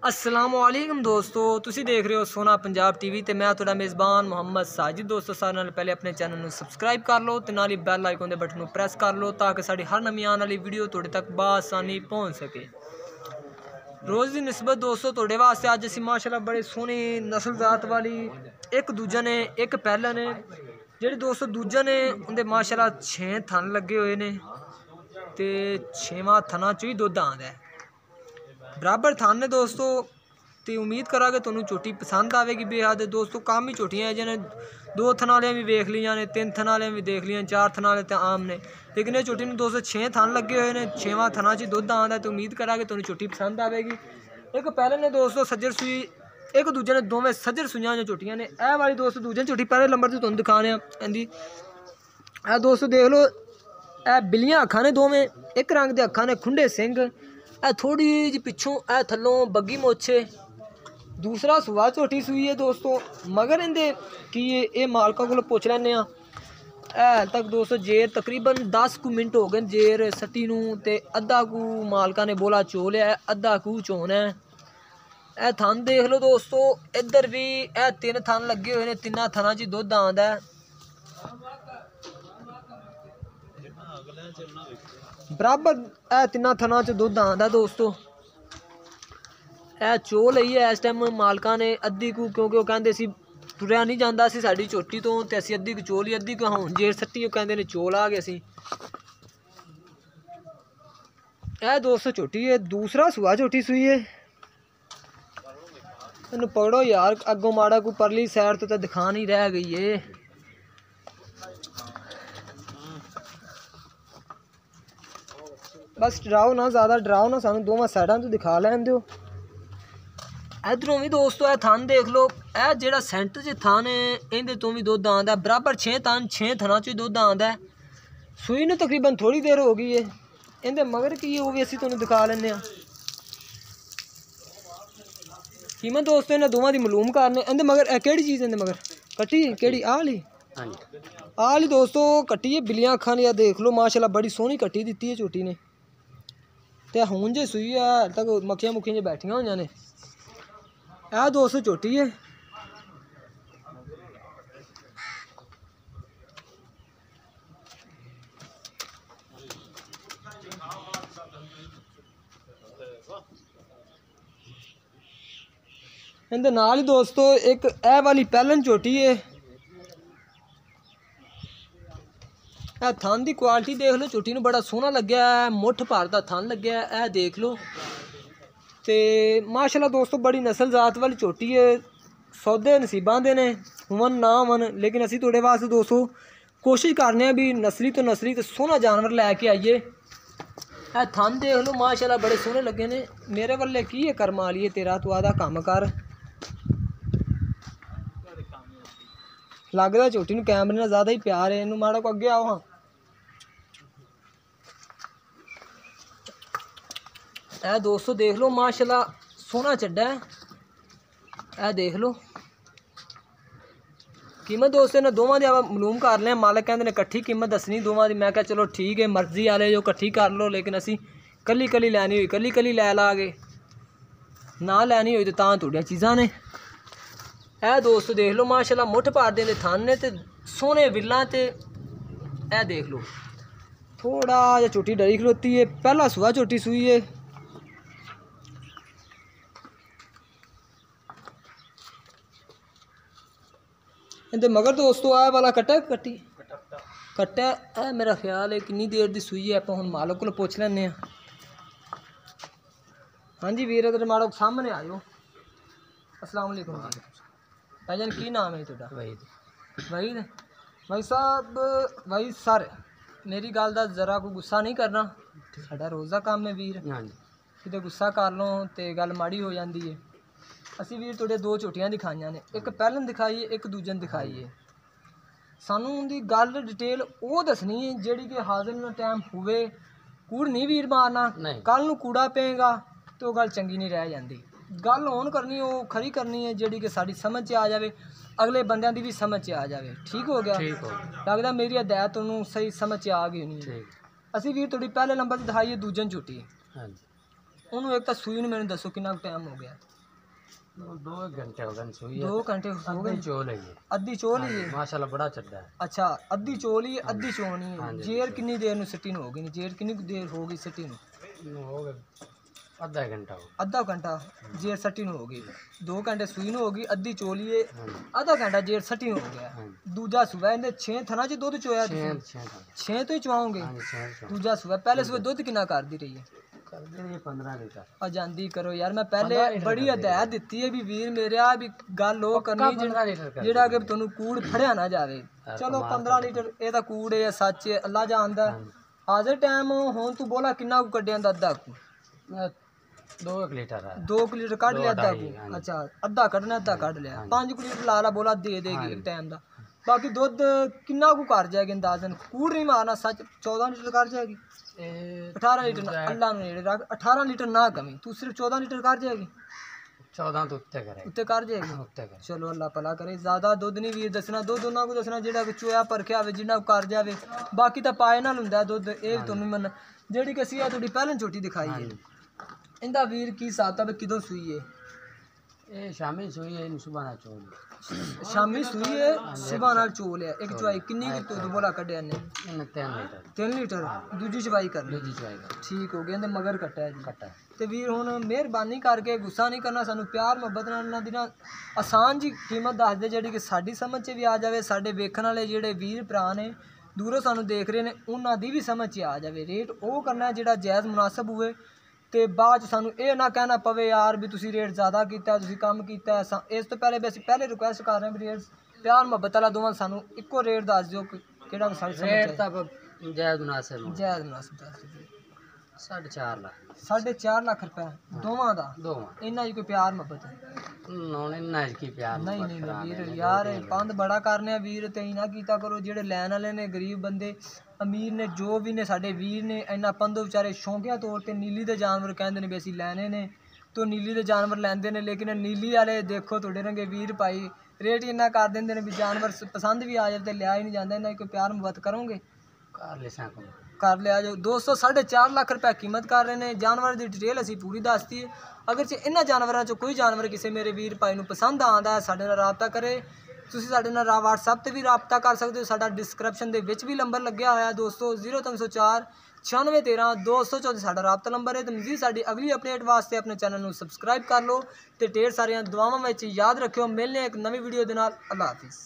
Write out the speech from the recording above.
अस्सलामुअलैकुम दोस्तों, तुसी देख रहे हो सोना पंजाब टीवी ते मैं तुहाडा मेज़बान मोहम्मद साजिद। दोस्तों सारे नाल पहले अपने चैनल में सबसक्राइब कर लो ते नाल ही बैल आइकन के बटन को प्रेस कर लो ताकि साड़ी हर नवी आने वाली वीडियो तुहाडे तक बआसानी पहुँच सके। रोज़ की निस्बत दोस्तों तुहाडे वास्ते अज असीं माशाअल्लाह बड़े सोहनी नस्ल जात वाली एक दूजा ने एक पहला ने जेह्ड़े दोस्तों दूजा ने उंदे माशाअल्लाह 6 थन लगे हुए ने ते 6वां थना चो ही दुद्ध आंदा है। बराबर थान ने दोस्तों तो उम्मीद करा कि तुहानू झोटी पसंद आएगी बेहद। दोस्तों कम ही झोटियां जिन्हें 2 थन वाले भी देख लिया ने, 3 थन वाले भी देख लिया, 4 थन वाले तो आम ने, लेकिन ये झोटी में दोस्तों 6 थन लगे हुए हैं। 6वां थना च दुद्ध आंदा तो उम्मीद करा कि तुहानू झोटी पसंद आएगी। एक पहले ने दोस्तों सज्जर सुई, एक दूजे ने दोवें सज्जर सुइयां झोटियां ने। यह वाली दोस्तों दूजे झोटी पहले नंबर से तुहानू दिखाने इंदी ए दोस्तों देख लो, ए बिलियां अखां ने दोवें, एक रंग दे अखां ने, खुंडे सिंह, ए थोड़ी जी पिछों ए थल्लों बग्गी मोछे। दूसरा सुहा झोटी सुई है दोस्तों, मगर इंदे कि ये मालका को पुछ लैने हाल तक दोस्तों जेर तकरीबन 10 कु मिनट हो गए जेर सट्टी नूं ते अद्धा कु मालका ने बोला चो लिया, अद्धा कु चोना है। ए थन देख लो दोस्तों, इधर भी ए 3 थन लगे हुए हैं, 3 थना च दुद्ध आंदा है बराबर। ए 3 थना च दुद्ध आंदा दोस्तों। ए चो लई है इस टाइम मालका ने अद्धी को, क्योंकि वह कहते सी तुरया नहीं जाता सी साड़ी झोटी तो असी अद्धी को चो ली, अद्धी को हुण जेर सट्टी वो कहते ने चो ला गए असी। ए दोस्तों झोटी है, दूसरा सुहा झोटी सुई है। इन्हू पकड़ो यार, अगों माड़ा को परली साइड तो दिखा नहीं रह गई है। बस डराओ ना, ज़्यादा डराओ ना, सानू दोवां साइडां तो दिखा लैन दो। इधरों भी दोस्तों ए थान देख लो, ए जेड़ा सेंटर च थान है इहदे तो भी दुद्ध आंदा है बराबर। 6 थन 6 थना चो दुद्ध आंदा है। सुई ने तकरीबन थोड़ी देर हो गई है। इहदे मगर की है वो भी असीं तुहानू दिखा लैने आ। कीमत दोस्तों इन्हां दोवां दी मालूम करने। इहदे मगर केड़ी चीज़ इहदे मगर कट्टी केड़ी आ वाली, आ वाली दोस्तों कट्टी है बिलियां अखां दी। देख लो माशाल्लाह बड़ी सोहनी कट्टी दित्ती है झोटी ने ते हुण जे सुई है तक मक्खियां मुखियां बैठियां होईयां ने। यह दोस्तों झोटी है। इहदे नाल ही दोस्तों एक ए वाली पहलन झोटी है। ए थन की क्वालिटी देख लो, झोटी नूं बड़ा सोहना लग्या है, मुठ भर दा थन लग्या है। ए देख लो ते माशाल्लाह दोस्तों बड़ी नस्ल जात वाली झोटी है। सौदे नसीबां दे ने हुवन ना हुवन, लेकिन असीं तुहाडे वास्ते दोस्तों कोशिश करने भी नस्ली तो सोहना जानवर लैके आइए। ए थन देख लो माशाल्लाह बड़े सोहने लगे ने। मेरे वाले की है कर्म वाली तेरा, तू आदा कम कर। लगदा झोटी नूं कैमरे नाल ज़्यादा ही प्यार है। इनू माड़ा को अगे आओ हाँ। ए दोस्तों देख लो माशाल्लाह सोहना चड्डा है। ए देख लो कीमत दोस्तों इन्हें दोवां दी मालूम कर लें। मालक कहते ने कट्ठी कीमत दसनी दोवां दी। मैं कहा चलो ठीक है, मर्जी वाले जो कट्ठी कर लो, लेकिन असी कली कली लैनी हुई कली कली लै ला गए, ना लैनी हुई तो तां तुहाडियां चीज़ां ने। ए दोस्तों देख लो माशाल्लाह मुठ भर दे थन ने ते सोहने विल्लां ते। ए देख लो थोड़ा जा झोटी डरी खलोती है, पहला सुहा झोटी सुई है। इहदे मगर दोस्तों आ वाला कट्टा कट्टी कट्टा है मेरा ख्याल है। कितनी देर की सुई है, आप हुण मालक को पुछ लैने। हाँ जी वीर इधर माड़ो सामने आ जाओ। अस्सलाम वालेकुम भाईजान, की नाम है तुहाडा? वहीद। वहीद भाई साहब, भाई सर मेरी गल दा जरा कोई गुस्सा नहीं करना, साडा रोज़ दा काम है वीर। किते गुस्सा कर लो तो गल माड़ी हो जाती है। असी वीर तुहाडे 2 झोटियां दिखाइयां ने, एक पहलन दिखाई है, एक दूजन दिखाई है। सानू उनकी गल डिटेल वो दसनी है जिहड़ी कि हाजिर ना टाइम होवे। कूड़ नहीं वीर मारना, कल नूं कूड़ा पेगा तो गल चंगी नहीं रह जाती। गल होन करनी वो खरी करनी है जिहड़ी कि साडी समझ च आ जाए, अगले बंदियां दी भी समझ च आ जाए। ठीक हो गया? लगदा मेरी हदायत उन्होंने सही समझ च आ गई होनी है। असी वीर थोड़ी पहले नंबर पर दिखाई है दूजन झोटी, ਉਹਨੂੰ ਇੱਕ ਤਾਂ ਸੂਈ ਨੂੰ ਮੈਨੂੰ ਦੱਸੋ ਕਿੰਨਾ ਟਾਈਮ ਹੋ ਗਿਆ? 2 घंटे हो गए सुई 2 घंटे हो गए। चोल है ये ਅੱਧੀ ਚੋਲ ਹੀ ਹੈ? माशाल्लाह बड़ा चड्डा है। ਅੱਛਾ ਅੱਧੀ ਚੋਲ ਹੀ ਅੱਧੀ ਚੋਣੀ ਹੈ। ਹਾਂਜੀ, ਜੇਰ ਕਿੰਨੀ ਦੇਰ ਨੂੰ ਸਿੱਟੀ ਨੂੰ ਹੋ ਗਈ? ਨਹੀਂ ਜੇਰ ਕਿੰਨੀ ਕੁ ਦੇਰ ਹੋ ਗਈ ਸਿੱਟੀ ਨੂੰ? हो गए आधा घंटा हो ਅੱਧਾ ਘੰਟਾ ਜੇਰ ਸੱਟੀ ਨੂੰ ਹੋ ਗਈ। 2 ਘੰਟੇ ਸੂਈ ਨੂੰ ਹੋ ਗਈ, ਅੱਧੀ ਚੋਲੀ ਹੈ, हाँ जी, ਅੱਧਾ ਘੰਟਾ ਜੇਰ ਸੱਟੀ ਨੂੰ ਹੋ ਗਿਆ। हाँ जी। ਦੂਜਾ ਸੂਆ ਇਹਦੇ 6 ਥਣਾ ਚ ਦੁੱਧ ਚੋਇਆ ਤੁਸੀਂ? 6 ਤੋਂ ਹੀ ਚਵਾਓਗੇ? हाँ जी 6 ਦੂਜਾ ਸੂਆ ਪਹਿਲੇ ਸੂਏ ਦੁੱਧ ਕਿੰਨਾ ਕਰਦੀ ਰਹੀ ਹੈ? कर देंगे 15 लीटर। ਆ ਜਾਂਦੀ ਕਰੋ ਯਾਰ, ਮੈਂ ਪਹਿਲੇ 15 ਲੀਟਰ ਬੜੀ ਕਰ ਹਦਾਇਤ ਦਿੱਤੀ ਹੈ ਵੀ ਵੀਰ ਮੇਰਿਆ ਵੀ ਗੱਲ ਉਹ ਕਰਨੀ 15 लीटर कर ਜਿਹੜਾ ਕਿ ਤੁਹਾਨੂੰ ਕੂੜ ਫੜਿਆ ਨਾ ਜਾਵੇ। ਯਾਰ ਚਲੋ ਕਮਾਲ 15 ਲੀਟਰ ਇਹ ਤਾਂ ਕੂੜ ਹੈ, ਸੱਚ ਹੈ, ਅੱਲਾ ਜਾਣਦਾ। हाँ जी। ਹਾਜ਼ਰ ਟਾਈਮ ਹੁਣ ਤੂੰ ਬੋਲਾ ਕਿੰਨਾ ਕੁ ਕੱਢਿਆ ਦਾ? ਅੱਧਾ ਕੁ 2 लीटर है। 2 ਲੀਟਰ ਕੱਢ ਲਿਆ ਅੱਧਾ ਕੁ? ਹਾਂਜੀ। ਅੱਛਾ ਅੱਧਾ ਕੱਢਣਾ, ਅੱਧਾ ਕੱਢ ਲਿਆ। 5 ਲੀਟਰ ਲਾ ਲਾ ਬੋਲਾ ਦੇ ਦੇਗੀ ਇੱਕ ਟਾਈਮ ਦਾ। ਬਾਕੀ ਦੁੱਧ ਕਿੰਨਾ ਕੁ ਕਰ ਜਾਏਗੀ ਅੰਦਾਜ਼ਨ? ਕੂੜ ਨਹੀਂ ਮਾਰਨਾ, ਸੱਚ 14 ਲੀਟਰ ਕਰ ਜਾਏਗੀ? 18 ਲੀਟਰ ਅੱਲਾ ਨੂੰ ਨੇੜੇ ਰੱਖ, 18 ਲੀਟਰ ਨਾ ਕਮੀ, ਤੂੰ ਸਿਰਫ 14 ਲੀਟਰ ਕਰ ਜਾਏਗੀ? 14 तो उत्ते करे ਉੱਤੇ ਕਰ ਜਾਏਗੀ? उत्ते करे। ਚਲੋ ਅੱਲਾ ਭਲਾ ਕਰੇ। ਜ਼ਿਆਦਾ ਦੁੱਧ ਨਹੀਂ ਵੀਰ ਦੱਸਣਾ, ਦੁੱਧ ਉਹਨਾਂ ਕੋ ਦੱਸਣਾ ਜਿਹੜਾ ਕਿ ਚੋਇਆ ਪਰਖਿਆ ਹੋਵੇ, ਜਿੰਨਾ ਕੁ ਕਰ ਜਾਵੇ। ਬਾਕੀ ਤਾਂ ਪਾਏ ਨਾਲ ਹੁੰਦਾ ਦੁੱਧ, ਇਹ ਵੀ ਤੁਹਾਨੂੰ ਮੰਨ। ਜਿਹੜੀ ਕਿ ਅਸੀਂ ਆ ਤੁਹਾਡੀ ਪਹਿਲਾਂ ਛੋਟੀ ਦਿਖਾਈ ਹੈ, ਇਹਦਾ ਵੀਰ ਕੀ ਹਿਸਾਬ ਤਾਂ ਕਿਦੋਂ ਸੂਈ ਹੈ? ये शामी सोई है इन सुबह ना चोल ਸ਼ਾਮੀ ਸੂਈ ਹੈ, ਸੁਬਾਹ ਨਾਲ ਚੋਲ ਹੈ। ਇੱਕ ਚਵਾਈ ਕਿੰਨੀ ਕੁ ਦੁੱਧ ਬੋਲਾ ਕੱਢਿਆ ਨੇ? इन 3 लीटर 3 ਲੀਟਰ। ਦੂਜੀ ਚਵਾਈ ਕਰ ਲਈ? दूजी चुआएगा ਠੀਕ ਹੋ ਗਿਆ। ਇਹਦੇ ਮਗਰ ਕੱਟਿਆ ਜੀ। कट्टा ਤੇ ਵੀਰ ਹੁਣ ਮਿਹਰਬਾਨੀ ਕਰਕੇ ਗੁੱਸਾ ਨਹੀਂ ਕਰਨਾ, ਸਾਨੂੰ ਪਿਆਰ ਮੁਹੱਬਤ ਨਾਲ ਇਹਨਾਂ ਦੀ ਨਾ ਆਸਾਨ ਜੀ ਕੀਮਤ ਦੱਸ ਦੇ, ਜਿਹੜੀ ਕਿ ਸਾਡੀ ਸਮਝ 'ਚ ਵੀ ਆ ਜਾਵੇ, ਸਾਡੇ ਵੇਖਣ ਵਾਲੇ ਜਿਹੜੇ ਵੀਰ ਭਰਾ ਨੇ ਦੂਰੋਂ ਸਾਨੂੰ ਦੇਖ ਰਹੇ ਨੇ ਉਹਨਾਂ ਦੀ ਵੀ ਸਮਝ 'ਚ ਆ ਜਾਵੇ। ਰੇਟ ਉਹ ਕਰਨਾ ਜਿਹੜਾ ਜਾਇਜ਼ ਮੁਨਾਸਬ ਹੋਵੇ, ਤੇ ਬਾਅਦ 'ਚ ਸਾਨੂੰ ਇਹ ਨਾ ਕਹਿਣਾ ਪਵੇ ਯਾਰ ਵੀ ਤੁਸੀਂ ਰੇਟ ਜ਼ਿਆਦਾ ਕੀਤਾ, ਤੁਸੀਂ ਕੰਮ ਕੀਤਾ। ਇਸ ਤੋਂ ਪਹਿਲੇ ਵੀ ਅਸੀਂ ਪਹਿਲੇ ਰਿਕੁਐਸਟ ਕਰ ਰਹੇ ਹਾਂ ਵੀ ਰੇਟ ਪਿਆਰ ਮੁਹੱਬਤ ਵਾਲਾ ਦੋਵਾਂ ਸਾਨੂੰ ਇੱਕੋ ਰੇਟ ਦੱਸ ਦਿਓ ਕਿਹੜਾ ਸਾਡੀ ਸਮਝ 'ਚ रेट ਆਏ। तब जायज मुनासिब ਜਾਇਜ਼ ਮੁਨਾਸਬ ਦੱਸ ਦਿਓ। 4.5 लाख 4.5 ਲੱਖ ਰੁਪਏ ਦੋਵਾਂ ਦਾ? दो ਇਹਨਾਂ 'ਚ ਕੋਈ ਪਿਆਰ ਮੁਹੱਬਤ ਹੈ? नौने नाज की प्यार ਨਹੀਂ ਨਹੀਂ ਵੀਰ ਯਾਰ ਪੰਦ ਬੜਾ ਕਰਨੇ ਆ ਵੀਰ, ਤੇ ਨਾ ਕੀਤਾ ਕਰੋ। ਜਿਹੜੇ ਲੈਣ ਵਾਲੇ ਨੇ ਗਰੀਬ ਬੰਦੇ, ਅਮੀਰ ਨੇ, ਜੋ ਵੀ ਨੇ ਸਾਡੇ ਵੀਰ ਨੇ, ਇੰਨਾ ਪੰਦੋ ਵਿਚਾਰੇ ਸ਼ੌਂਕਿਆ ਤੌਰ ਤੇ ਨੀਲੀ ਦੇ ਜਾਨਵਰ ਕਹਿੰਦੇ ਨੇ ਵੀ ਅਸੀਂ ਲੈਣੇ ਨੇ, ਤੋ ਨੀਲੀ ਦੇ ਜਾਨਵਰ ਲੈਂਦੇ ਨੇ। ਲੇਕਿਨ ਨੀਲੀ ਵਾਲੇ ਦੇਖੋ ਤੁਹਾਡੇ ਰੰਗੇ ਵੀਰ ਭਾਈ ਰੇਟ ਇੰਨਾ ਕਰ ਦਿੰਦੇ ਨੇ ਵੀ ਜਾਨਵਰ ਪਸੰਦ ਵੀ ਆ ਜਾਵੇ ਤੇ ਲਿਆ ਹੀ ਨਹੀਂ ਜਾਂਦਾ। ਇਹਨਾਂ ਦੀ ਕੋਈ ਪਿਆਰ ਮੁਹੱਬਤ ਕਰੋਗੇ? कर ले साको ਕਰ ਲਿਆ ਜੋ। ਦੋਸਤੋ 4.5 ਲੱਖ ਰੁਪਏ ਕੀਮਤ ਕਰ ਰਹੇ ਨੇ। ਜਾਨਵਰ ਦੀ ਡਿਟੇਲ ਅਸੀਂ ਪੂਰੀ ਦੱਸਤੀ ਹੈ। ਅਗਰ ਜੇ ਇਹਨਾਂ ਜਾਨਵਰਾਂ 'ਚੋਂ ਕੋਈ ਜਾਨਵਰ ਕਿਸੇ ਮੇਰੇ ਵੀਰ ਭਾਈ ਨੂੰ ਪਸੰਦ ਆਉਂਦਾ ਹੈ, ਸਾਡੇ ਨਾਲ ਰਾਬਤਾ ਕਰੇ। ਤੁਸੀਂ ਸਾਡੇ ਨਾਲ WhatsApp ਤੇ ਵੀ ਰਾਬਤਾ ਕਰ ਸਕਦੇ ਹੋ। ਸਾਡਾ ਡਿਸਕ੍ਰਿਪਸ਼ਨ ਦੇ ਵਿੱਚ ਵੀ ਨੰਬਰ ਲੱਗਿਆ ਹੋਇਆ ਦੋਸਤੋ, 0304 9613 214 ਸਾਡਾ ਰਾਬਤਾ ਨੰਬਰ ਹੈ। ਤੇ ਮਜ਼ੀਦ ਸਾਡੀ ਅਗਲੀ ਅਪਡੇਟ ਵਾਸਤੇ ਆਪਣੇ ਚੈਨਲ ਨੂੰ ਸਬਸਕ੍ਰਾਈਬ ਕਰ ਲਓ ਤੇ ਢੇਰ ਸਾਰੀਆਂ ਦੁਆਵਾਂ ਵਿੱਚ ਯਾਦ ਰੱਖਿਓ। ਮਿਲਨੇ ਇੱਕ ਨਵੀਂ ਵੀਡੀਓ ਦੇ ਨਾਲ। ਅੱਲਾ ਹਾਫਿਜ਼।